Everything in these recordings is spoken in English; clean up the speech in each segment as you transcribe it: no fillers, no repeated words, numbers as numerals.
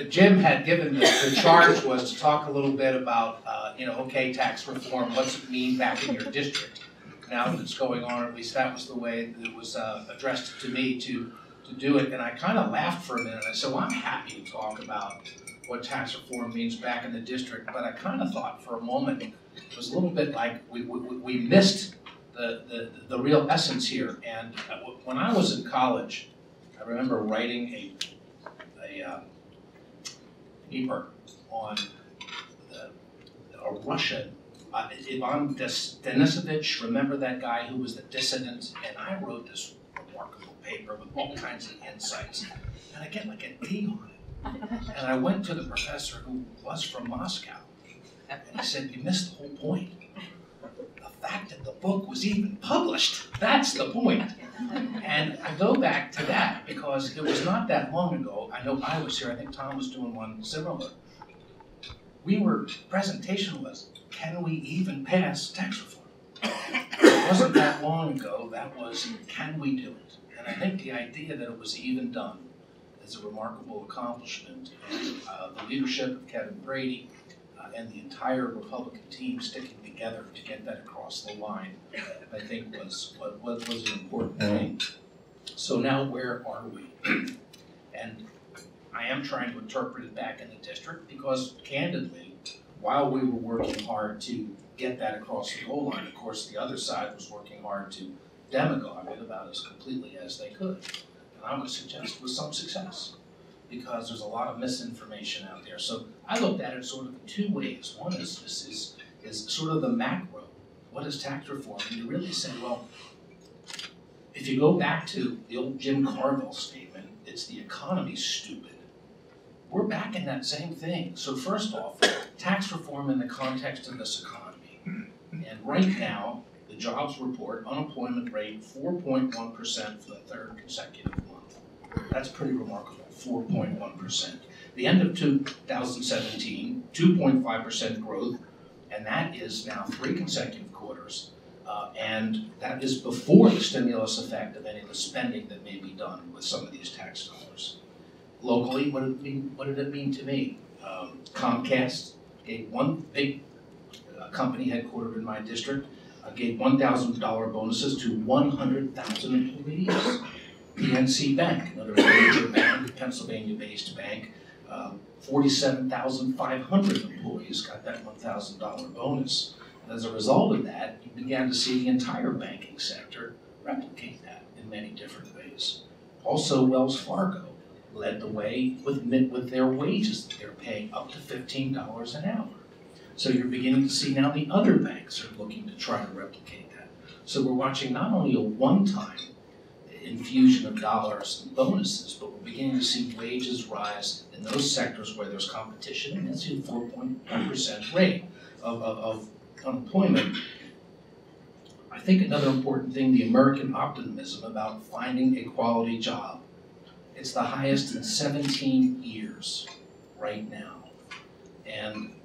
Jim had given the charge was to talk a little bit about, okay, tax reform, what's it mean back in your district? Now that it's going on, or at least that was the way that it was addressed to me to do it. And I kind of laughed for a minute. I said, well, I'm happy to talk about what tax reform means back in the district, but I kind of thought for a moment it was a little bit like we missed the real essence here. And when I was in college, I remember writing a paper on a Russian, Ivan Denisovich, remember that guy who was the dissident? And I wrote this remarkable paper with all kinds of insights. And I get like a D on it. And I went to the professor who was from Moscow. And he said, you missed the whole point. The fact that the book was even published, that's the point. And I go back to that because it was not that long ago. I know I was here, I think Tom was doing one similar. Presentation was, can we even pass tax reform? It wasn't that long ago, that was, can we do it? And I think the idea that it was even done is a remarkable accomplishment. And the leadership of Kevin Brady and the entire Republican team sticking together to get that across the line, I think was an important thing. So now where are we? And I am trying to interpret it back in the district because, candidly, while we were working hard to get that across the goal line, of course, the other side was working hard to demagogue it about as completely as they could. And I would suggest with some success, because there's a lot of misinformation out there. So I looked at it sort of in two ways. One is sort of the macro. What is tax reform? And you really say, well, if you go back to the old Jim Carville statement, it's the economy's stupid. We're back in that same thing. So first off, tax reform in the context of this economy. And right now, the jobs report unemployment rate 4.1% for the third consecutive month. That's pretty remarkable, 4.1%. The end of 2017, 2.5% growth, and that is now 3 consecutive quarters. And that is before the stimulus effect of any of the spending that may be done with some of these tax dollars. Locally, what did it mean to me? Comcast gave one big company headquartered in my district, gave $1,000 bonuses to 100,000 employees. PNC Bank, another major bank, Pennsylvania-based bank, 47,500 employees got that $1,000 bonus. And as a result of that, you began to see the entire banking sector replicate that in many different ways. Also, Wells Fargo led the way with their wages that they're paying up to $15 an hour. So you're beginning to see now the other banks are looking to try to replicate that. So we're watching not only a one-time infusion of dollars and bonuses, but we're beginning to see wages rise in those sectors where there's competition, and that's a 4.1% rate of unemployment. I think another important thing, the American optimism about finding a quality job. It's the highest in 17 years right now. And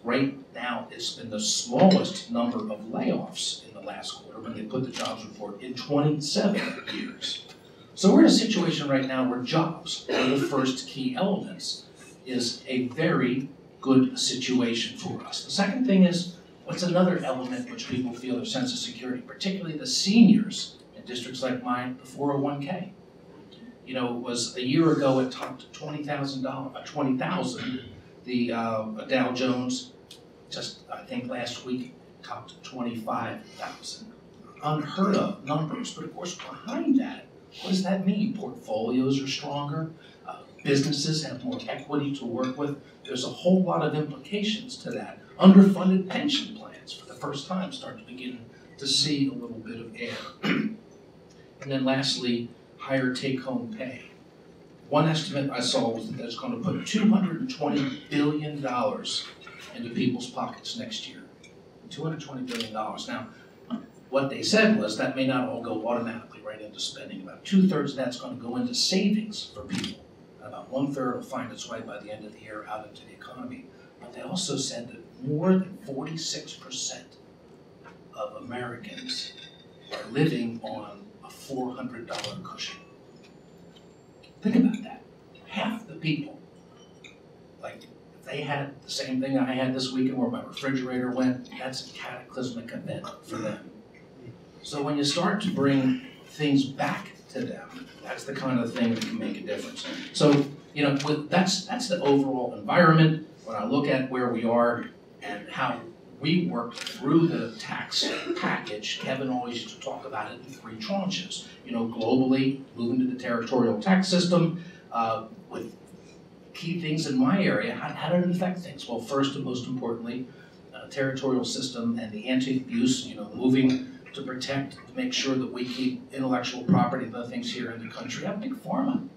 right now, it's been the smallest number of layoffs in the last quarter when they put the jobs report in 27 years. So we're in a situation right now where jobs, one of the first key elements, is a very good situation for us. The second thing is, what's another element which people feel their sense of security, particularly the seniors in districts like mine, the 401k. You know, it was a year ago it topped $20,000. The Dow Jones, just I think last week, topped 25,000. Unheard of numbers, but of course behind that, what does that mean? Portfolios are stronger, businesses have more equity to work with. There's a whole lot of implications to that. Underfunded pension plans, for the first time, start to begin to see a little bit of air. And then lastly, higher take-home pay. One estimate I saw was that that's going to put $220 billion into people's pockets next year. $220 billion. Now, what they said was that may not all go automatically right into spending. About 2/3 of that's going to go into savings for people. About 1/3 will find its way by the end of the year out into the economy. But they also said that more than 46% of Americans are living on a $400 cushion. Think about that. Half the people they had the same thing I had this weekend where my refrigerator went. That's a cataclysmic event for them. So when you start to bring things back to them, that's the kind of thing that can make a difference. So, that's the overall environment. When I look at where we are and how we worked through the tax package, Kevin always used to talk about it in 3 tranches. Globally, moving to the territorial tax system, with key things in my area, how did it affect things? Well, first and most importantly, territorial system and the anti-abuse, moving to protect, to make sure that we keep intellectual property and other things here in the country. I'm big pharma.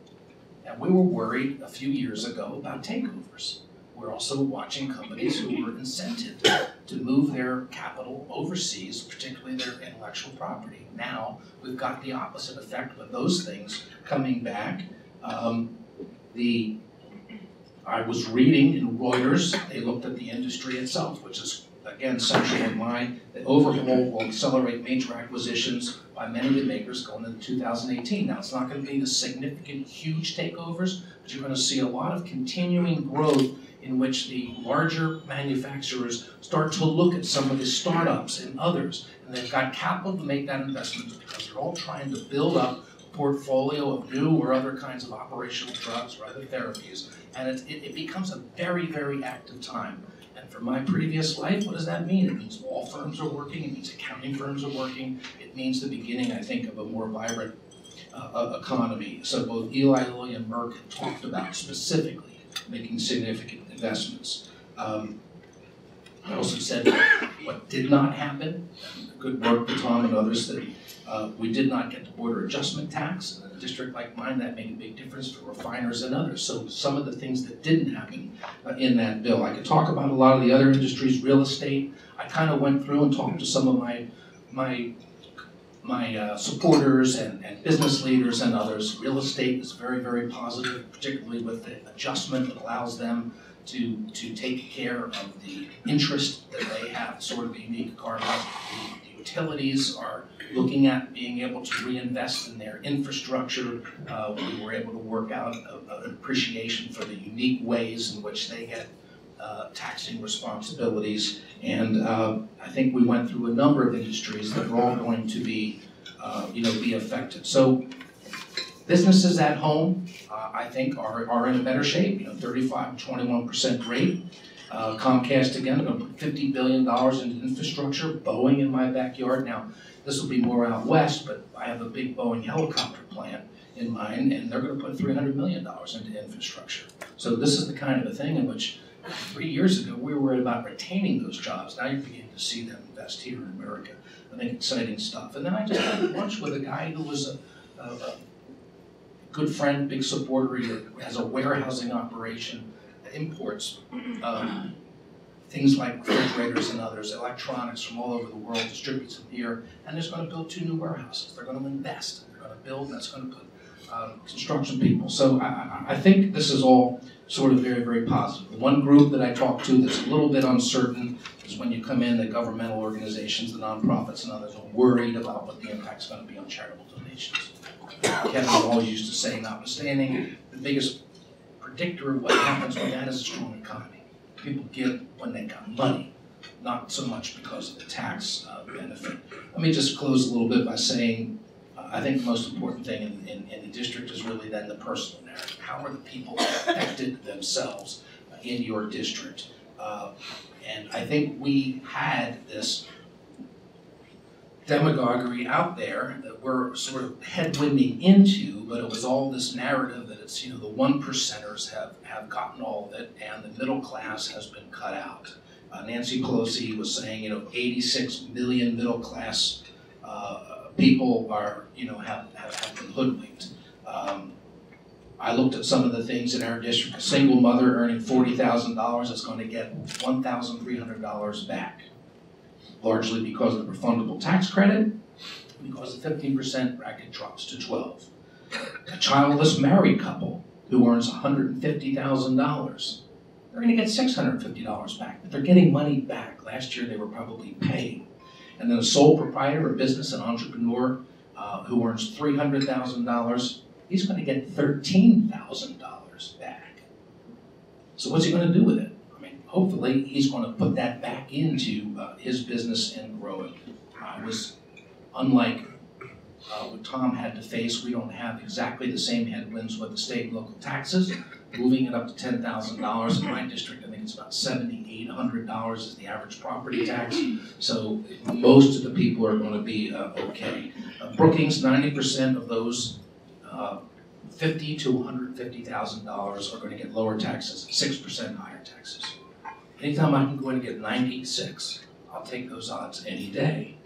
And we were worried a few years ago about takeovers. We're also watching companies who were incented to move their capital overseas, particularly their intellectual property. Now, we've got the opposite effect with those things coming back. I was reading in Reuters, they looked at the industry itself, which is, again, central in mind. The overhaul will accelerate major acquisitions by many of the makers going into 2018. Now, it's not going to be the significant, huge takeovers, but you're going to see a lot of continuing growth in which the larger manufacturers start to look at some of the startups and others, and they've got capital to make that investment because they're all trying to build up a portfolio of new or other kinds of operational drugs or other therapies, and it becomes a very, very active time. And for my previous life, what does that mean? It means law firms are working, it means accounting firms are working, it means the beginning, I think, of a more vibrant economy. So both Eli Lilly and Merck have talked about specifically making significant investments. I also said what did not happen, good work with Tom and others, that we did not get the border adjustment tax. In a district like mine, that made a big difference for refiners and others. So some of the things that didn't happen in that bill. I could talk about a lot of the other industries, real estate. I kind of went through and talked to some of my supporters and business leaders and others. Real estate is very, very positive, particularly with the adjustment that allows them to take care of the interest that they have, sort of a unique carve-out. The utilities are looking at being able to reinvest in their infrastructure. We were able to work out an appreciation for the unique ways in which they get taxing responsibilities. And I think we went through a number of industries that are all going to be affected. So businesses at home, I think, are in a better shape. 35 to 21% rate. Comcast, again, going to put $50 billion into infrastructure. Boeing in my backyard. Now, this will be more out west, but I have a big Boeing helicopter plant in mind, and they're going to put $300 million into infrastructure. So this is the kind of a thing in which 3 years ago we were worried about retaining those jobs. Now you're beginning to see them invest here in America. I think exciting stuff. And then I just had lunch with a guy who was a good friend, big supporter. He has a warehousing operation that imports things like refrigerators and others, electronics from all over the world, distributes them here, and they're going to build 2 new warehouses. They're going to invest. They're going to build, and that's going to put construction people. So I think this is all sort of very, very positive. The one group that I talked to that's a little bit uncertain is when you come in, the governmental organizations, the nonprofits and others are worried about what the impact's going to be on charitable donations. Kevin always used to say, notwithstanding, the biggest predictor of what happens when that is a strong economy. People give when they got money, not so much because of the tax benefit. Let me just close a little bit by saying, I think the most important thing in the district is really then the personal narrative. How are the people affected themselves in your district? And I think we had this demagoguery out there that we're sort of headwinding into, but it was all this narrative that it's, the 1%ers have gotten all of it and the middle class has been cut out. Nancy Pelosi was saying, 86 million middle class people are, have been hoodwinked. I looked at some of the things in our district. A single mother earning $40,000 is going to get $1,300 back, largely because of the refundable tax credit, because the 15% bracket drops to 12. A childless married couple who earns $150,000, they're going to get $650 back, but they're getting money back. Last year they were probably paying. And then a sole proprietor, a business, an entrepreneur who earns $300,000, he's going to get $13,000 back. So what's he going to do with it? hopefully he's going to put that back into his business and grow it. I was, unlike what Tom had to face, we don't have exactly the same headwinds with the state and local taxes. Moving it up to $10,000 in my district, I think it's about $7,800 is the average property tax. So most of the people are going to be okay. Brookings, 90% of those $50,000 to $150,000 are going to get lower taxes, 6% higher taxes. Anytime I can go in and get 96, I'll take those odds any day.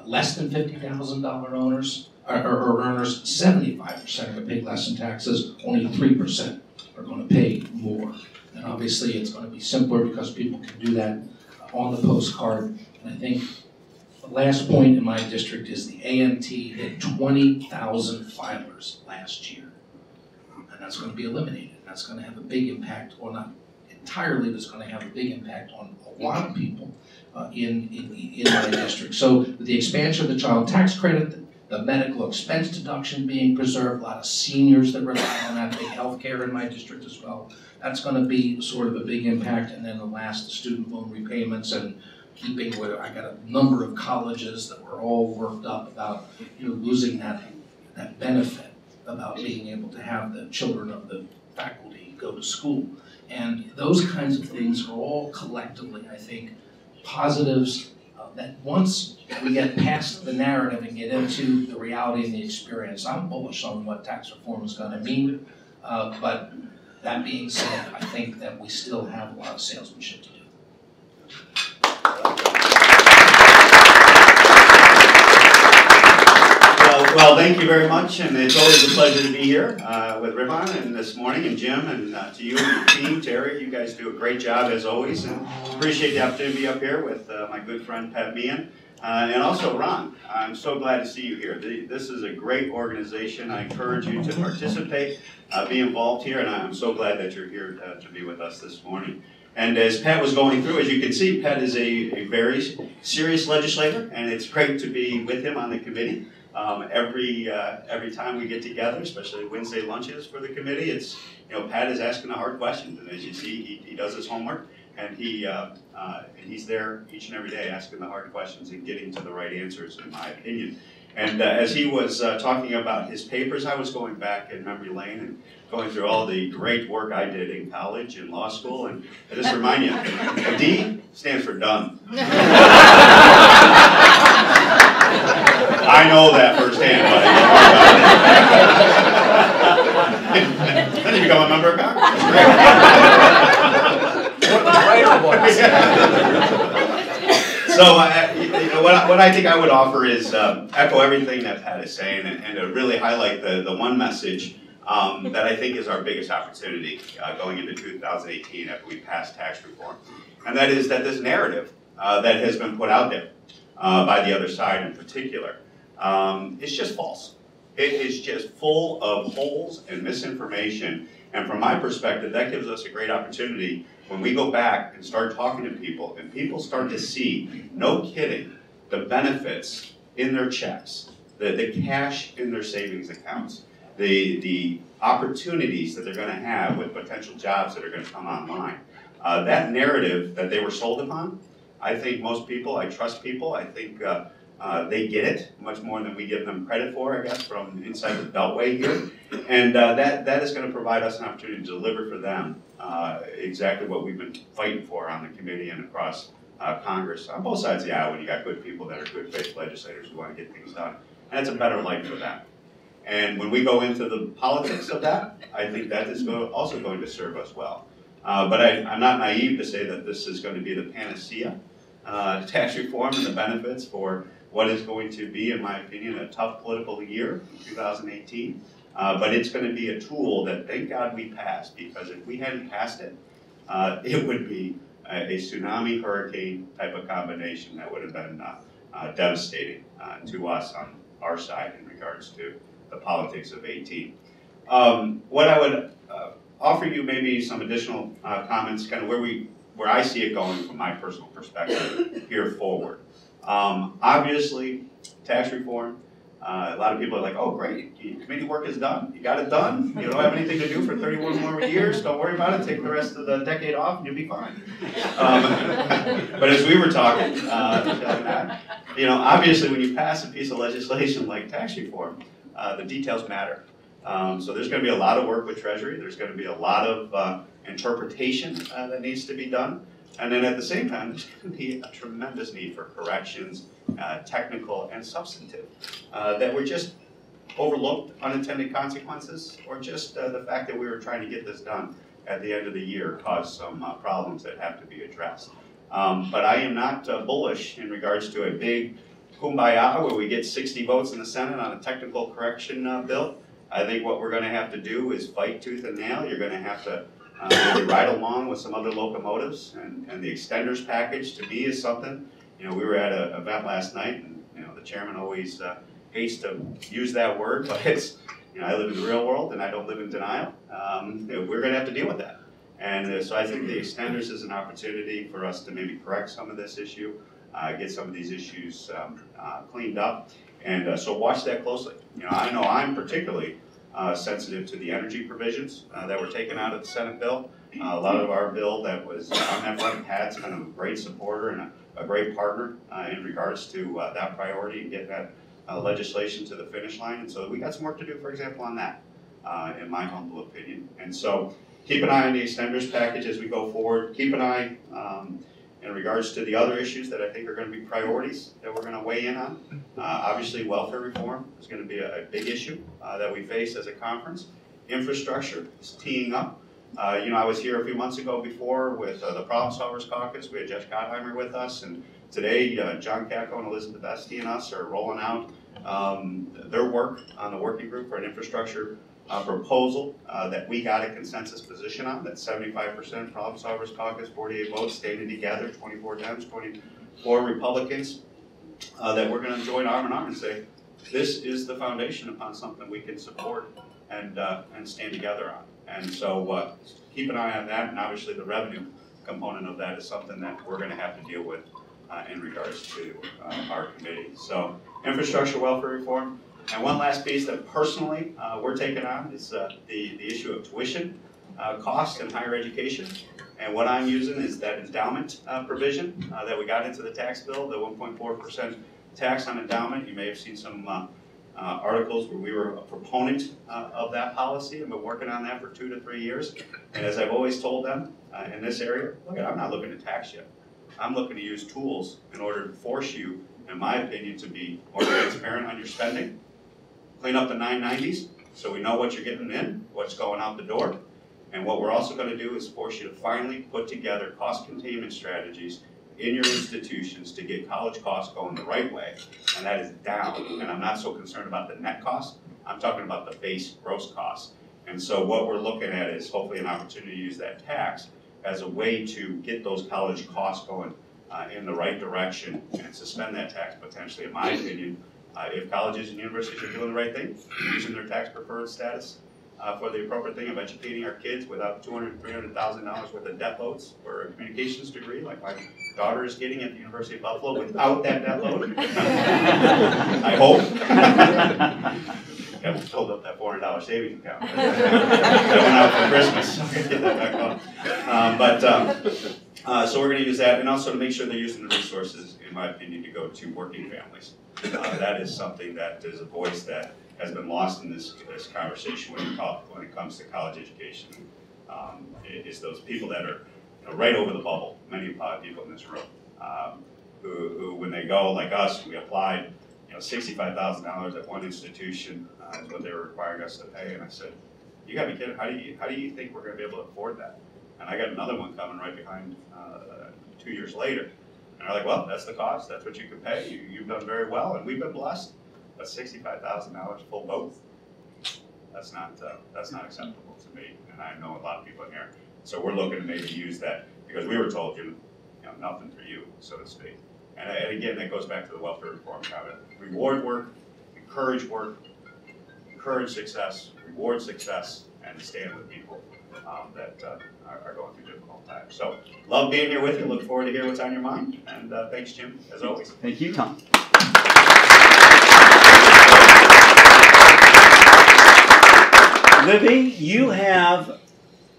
Less than $50,000 owners or earners, 75% are going to pay less in taxes. Only 3% are going to pay more. And obviously, it's going to be simpler because people can do that on the postcard. And I think the last point in my district is the AMT hit 20,000 filers last year, and that's going to be eliminated. That's going to have a big impact, or not entirely, but it's going to have a big impact on a lot of people in my district. So with the expansion of the child tax credit, the medical expense deduction being preserved, a lot of seniors that rely on that, big health care in my district as well. That's going to be sort of a big impact. And then the last, the student loan repayments, and keeping where I got a number of colleges that were all worked up about losing that benefit about being able to have the children of the faculty go to school. And those kinds of things are all collectively, I think, positives that once we get past the narrative and get into the reality and the experience, I'm bullish on what tax reform is going to mean. But that being said, I think that we still have a lot of salesmanship to do. Well, thank you very much, and it's always a pleasure to be here with Ripon and this morning, and Jim, and to you and your team, Terry. You guys do a great job as always, and appreciate the opportunity to be up here with my good friend Pat Meehan, and also Ron. I'm so glad to see you here. This is a great organization. I encourage you to participate, be involved here, and I'm so glad that you're here to be with us this morning. And as Pat was going through, as you can see, Pat is a very serious legislator, and it's great to be with him on the committee. Every time we get together, especially Wednesday lunches for the committee, it's Pat is asking the hard questions, and as you see, he does his homework, and he's there each and every day asking the hard questions and getting to the right answers, in my opinion. And as he was talking about his papers, I was going back in memory lane and going through all the great work I did in college and law school, and I just remind you, a D stands for done. I know that firsthand, buddy. Then you become a member of Congress. So what I think I would offer is echo everything that Pat is saying, and to really highlight the one message that I think is our biggest opportunity going into 2018 after we pass tax reform. And that is that this narrative that has been put out there by the other side in particular, it's just false. It is just full of holes and misinformation. And from my perspective, that gives us a great opportunity when we go back and start talking to people, and people start to see, no kidding, the benefits in their checks, the cash in their savings accounts, the opportunities that they're going to have with potential jobs that are going to come online. That narrative that they were sold upon, I think most people, I trust people, I think they get it much more than we give them credit for, I guess, from inside the Beltway here. And that is going to provide us an opportunity to deliver for them exactly what we've been fighting for on the committee and across Congress. On both sides of the aisle, when you got good people that are good faith legislators who want to get things done. And it's a better life for them. And when we go into the politics of that, I think that is also going to serve us well. But I'm not naive to say that this is going to be the panacea. Tax reform and the benefits for what is going to be, in my opinion, a tough political year in 2018. But it's going to be a tool that, thank God, we passed, because if we hadn't passed it, it would be a tsunami hurricane type of combination that would have been devastating to us on our side in regards to the politics of 18. What I would offer you maybe some additional comments, kind of where I see it going from my personal perspective here forward. Obviously, tax reform A lot of people are like, oh great, committee work is done. You got it done. You don't have anything to do for 31 more years. Don't worry about it. Take the rest of the decade off and you'll be fine. But as we were talking, you know, obviously when you pass a piece of legislation like tax reform, the details matter. So there's going to be a lot of work with Treasury. There's going to be a lot of interpretation that needs to be done. And then at the same time, there's going to be a tremendous need for corrections, technical and substantive, that were just overlooked, unintended consequences, or just the fact that we were trying to get this done at the end of the year caused some problems that have to be addressed. But I am not bullish in regards to a big kumbaya where we get 60 votes in the Senate on a technical correction bill. I think what we're going to have to do is fight tooth and nail. You're going to have to maybe ride along with some other locomotives, and the extenders package to me is something. You know, we were at an event last night, and you know the chairman always hates to use that word, but it's, you know, I live in the real world and I don't live in denial. You know, we're going to have to deal with that, and so I think the extenders is an opportunity for us to maybe correct some of this issue, get some of these issues cleaned up, and so watch that closely. You know I'm particularly sensitive to the energy provisions that were taken out of the Senate bill. A lot of our bill that was on that front had been a great supporter and a great partner in regards to that priority and get that legislation to the finish line. And so we got some work to do, for example, on that, in my humble opinion. And so keep an eye on the extenders package as we go forward. Keep an eye in regards to the other issues that I think are going to be priorities that we're going to weigh in on. Obviously, welfare reform is going to be a big issue that we face as a conference. Infrastructure is teeing up. You know, I was here a few months ago before with the Problem Solvers Caucus. We had Jeff Gottheimer with us, and today John Cacco and Elizabeth Esty and us are rolling out their work on the working group for an infrastructure proposal that we got a consensus position on. That's 75% Problem Solvers Caucus, 48 votes, standing together, 24 Dems, 24 Republicans, that we're going to join arm in arm and say, this is the foundation upon something we can support and stand together on. And so keep an eye on that, and obviously the revenue component of that is something that we're going to have to deal with in regards to our committee. So infrastructure, welfare reform. And one last piece that personally we're taking on is the issue of tuition cost in higher education. And what I'm using is that endowment provision that we got into the tax bill, the 1.4% tax on endowment. You may have seen some articles where we were a proponent of that policy and been working on that for 2 to 3 years. And as I've always told them in this area, look, I'm not looking to tax you. I'm looking to use tools in order to force you, in my opinion, to be more transparent on your spending, clean up the 990s so we know what you're getting in, what's going out the door. And what we're also going to do is force you to finally put together cost containment strategies in your institutions to get college costs going the right way, and that is down. And I'm not so concerned about the net cost, I'm talking about the base gross cost. And so what we're looking at is hopefully an opportunity to use that tax as a way to get those college costs going in the right direction and suspend that tax potentially, in my opinion, if colleges and universities are doing the right thing, using their tax preferred status for the appropriate thing of educating our kids without $200,000, $300,000 worth of debt loads for a communications degree, like my daughter is getting at the University of Buffalo without that debt load. I hope. Yeah, we filled up that $400 savings account. That went out for Christmas. So we're going to get that back on. So we're going to use that, and also to make sure they're using the resources, in my opinion, to go to working families. That is something that is a voice that has been lost in this conversation when it comes to college education. Is those people that are right over the bubble, many people in this room, who when they go, like us, we applied $65,000 at one institution is what they were requiring us to pay, and I said, you gotta be kidding, how do you think we're gonna be able to afford that? And I got another one coming right behind 2 years later. And they're like, well, that's the cost, that's what you can pay, you've done very well, and we've been blessed, but $65,000 full both, that's not acceptable to me, and I know a lot of people in here. So we're looking to maybe use that, because we were told, nothing for you, so to speak. And again, that goes back to the welfare reform comment. Reward work, encourage success, reward success, and stand with people that are going through difficult times. So, love being here with you. Look forward to hearing what's on your mind. And thanks, Jim, as always. Thank you, Tom. Libby, you have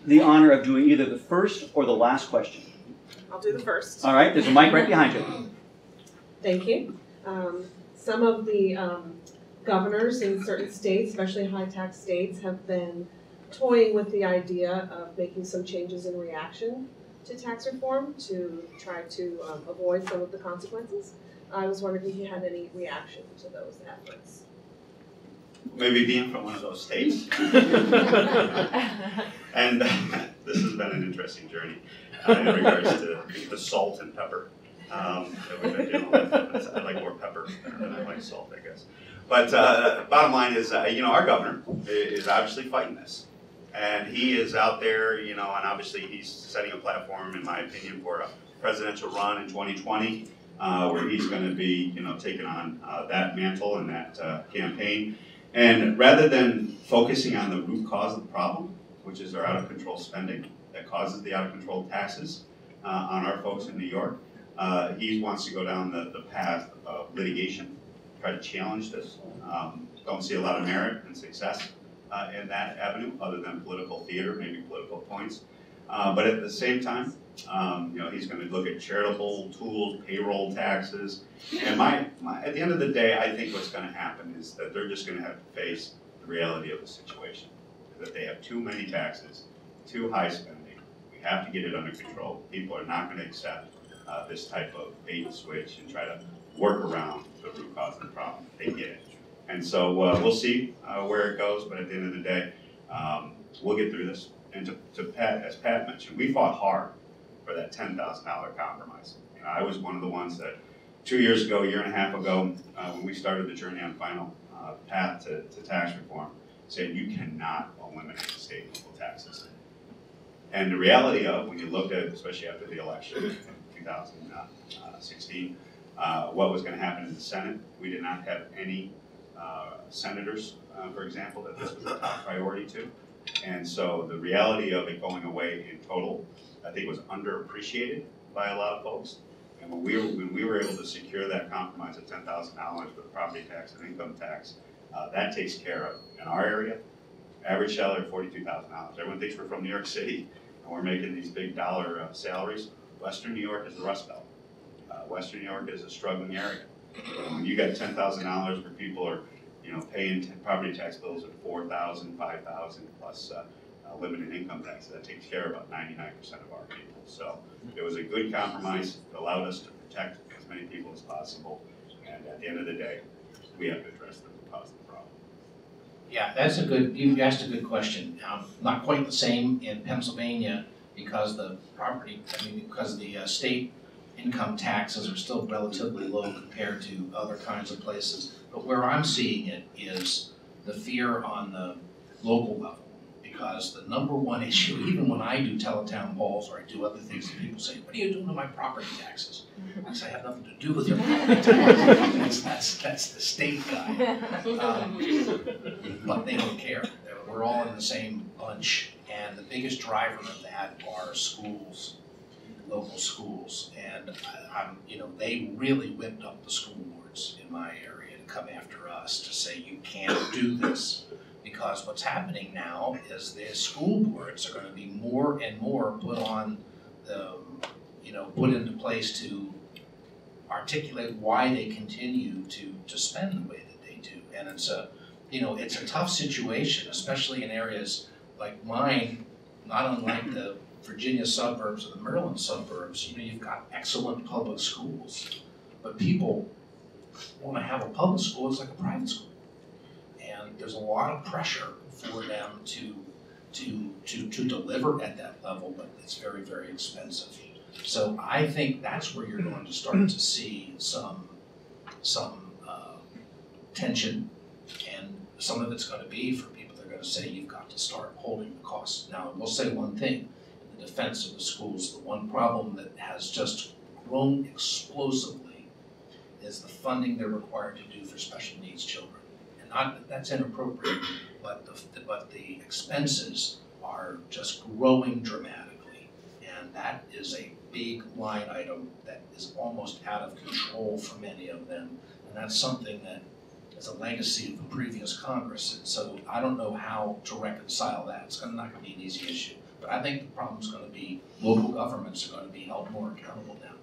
the honor of doing either the first or the last question. I'll do the first. All right, there's a mic right behind you. Thank you. Some of the governors in certain states, especially high-tax states, have been toying with the idea of making some changes in reaction to tax reform to try to avoid some of the consequences. I was wondering if you had any reaction to those efforts. Maybe being from one of those states. And this has been an interesting journey in regards to the salt and pepper that we've been dealing with. I like more pepper than I like salt, I guess. But bottom line is, our governor is obviously fighting this. And he is out there, and obviously he's setting a platform, in my opinion, for a presidential run in 2020, where he's going to be, taking on that mantle and that campaign. And rather than focusing on the root cause of the problem, which is our out-of-control spending that causes the out-of-control taxes on our folks in New York, he wants to go down the path of litigation, try to challenge this. Don't see a lot of merit and success in that avenue, other than political theater, maybe political points. But at the same time, he's going to look at charitable tools, payroll taxes. And at the end of the day, I think what's going to happen is that they're just going to have to face the reality of the situation. That they have too many taxes, too high spending. We have to get it under control. People are not going to accept this type of bait and switch and try to work around the root cause of the problem. They get it. And so we'll see where it goes, but at the end of the day, we'll get through this. And to Pat, as Pat mentioned, we fought hard for that $10,000 compromise. I was one of the ones that 2 years ago, a year and a half ago, when we started the journey on final path to tax reform, said you cannot eliminate state and local taxes. And the reality of, when you looked at, especially after the election in 2016, what was going to happen in the Senate, we did not have any senators, for example, that this was a top priority to. And so the reality of it going away in total, I think, was underappreciated by a lot of folks. And when we were able to secure that compromise of $10,000 with property tax and income tax, that takes care of, in our area, average salary of $42,000. Everyone thinks we're from New York City and we're making these big dollar salaries. Western New York is the Rust Belt. Western New York is a struggling area. When you got $10,000 where people are paying property tax bills of $4,000, $5,000 plus limited income tax, that takes care of about 99% of our people. So it was a good compromise. It allowed us to protect as many people as possible. And at the end of the day, we have to address the root cause of the problem. Yeah, you asked a good question. Not quite the same in Pennsylvania because the state income taxes are still relatively low compared to other kinds of places. But where I'm seeing it is the fear on the local level, because the number one issue, even when I do teletown halls or I do other things, that people say, "What are you doing to my property taxes?" I say, "I have nothing to do with your property taxes. That's the state guy." But they don't care. We're all in the same bunch, and the biggest driver of that are schools, local schools, and they really whipped up the school boards in my area to come after us to say you can't do this, because what's happening now is the school boards are going to be more and more put on put into place to articulate why they continue to spend the way that they do. And it's a tough situation, especially in areas like mine, not unlike the Virginia suburbs or the Maryland suburbs. You've got excellent public schools, but people want to have a public school that's like a private school. And there's a lot of pressure for them to deliver at that level, but it's very, very expensive. So I think that's where you're going to start to see some tension, and some of it's going to be for people that are going to say you've got to start holding the costs. Now, we'll say one thing, in the defense of the schools, the one problem that has just grown explosively is the funding they're required to do for special needs children. And not that that's inappropriate, but the expenses are just growing dramatically. And that is a big line item that is almost out of control for many of them. And that's something that as a legacy of the previous Congress. And so I don't know how to reconcile that. It's not going to be an easy issue. But I think the problem's going to be local governments are going to be held more accountable now.